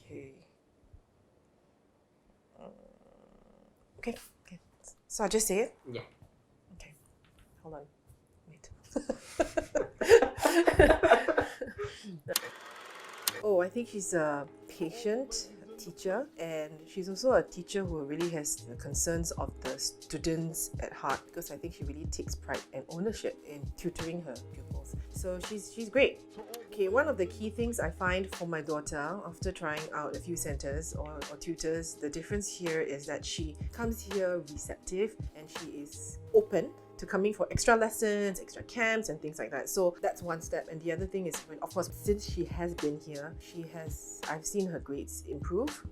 Okay. Okay. So I'll just say it? Yeah. Okay. Hold on. Wait. Oh, I think she's a patient teacher, and she's also a teacher who really has the concerns of the students at heart, because I think she really takes pride and ownership in tutoring her pupils. So she's great. Okay, one of the key things I find for my daughter after trying out a few centers or tutors, the difference here is that she comes here receptive and she is open to coming for extra lessons, extra camps and things like that. So that's one step. And the other thing is, when, of course, since she has been here, I've seen her grades improve.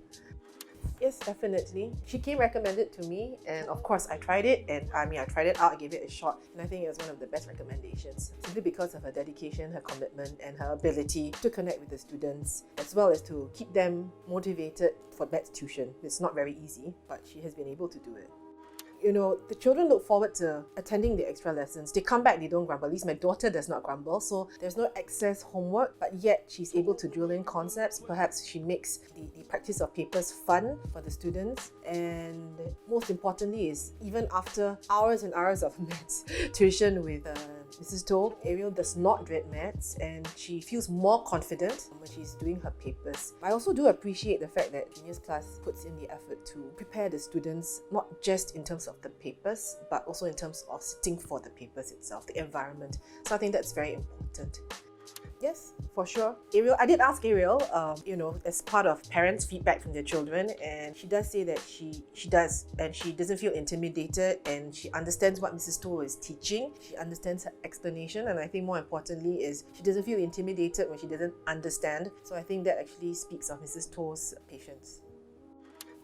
Yes, definitely. She came recommended to me, and of course I tried it, and I tried it out, I gave it a shot, and I think it was one of the best recommendations, simply because of her dedication, her commitment, and her ability to connect with the students, as well as to keep them motivated for maths tuition. It's not very easy, but she has been able to do it. You know, the children look forward to attending the extra lessons. They come back, they don't grumble. At least my daughter does not grumble. So there's no excess homework, but yet she's able to drill in concepts. Perhaps she makes the practice of papers fun for the students. And most importantly is, even after hours and hours of maths tuition with Mrs. To, Ariel does not dread maths, and she feels more confident when she's doing her papers. I also do appreciate the fact that Genius Class puts in the effort to prepare the students, not just in terms of the papers, but also in terms of sitting for the papers itself, the environment. So I think that's very important. Yes, for sure. Ariel, I did ask Ariel, as part of parents' feedback from their children, and she does say that she does, and she doesn't feel intimidated, and she understands what Mrs. To is teaching. She understands her explanation, and I think more importantly is she doesn't feel intimidated when she doesn't understand. So I think that actually speaks of Mrs. To's patience.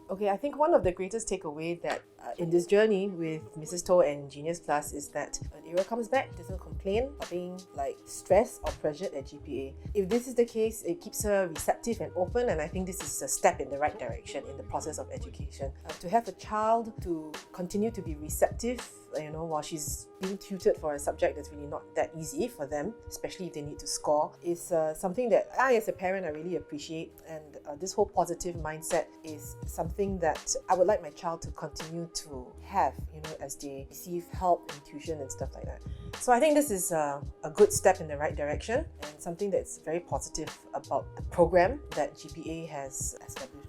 Okay, I think one of the greatest takeaway that in this journey with Mrs. To and Genius Class is that when Ariel comes back, she doesn't complain about being stressed or pressured at GPA. If this is the case, it keeps her receptive and open, and I think this is a step in the right direction in the process of education. To have a child to continue to be receptive, while she's being tutored for a subject that's really not that easy for them, especially if they need to score, is something that I, as a parent, I really appreciate. And this whole positive mindset is something that I would like my child to continue to have, as they receive help and tuition and stuff like that. So I think this is a good step in the right direction, and something that's very positive about the program that GPA has established.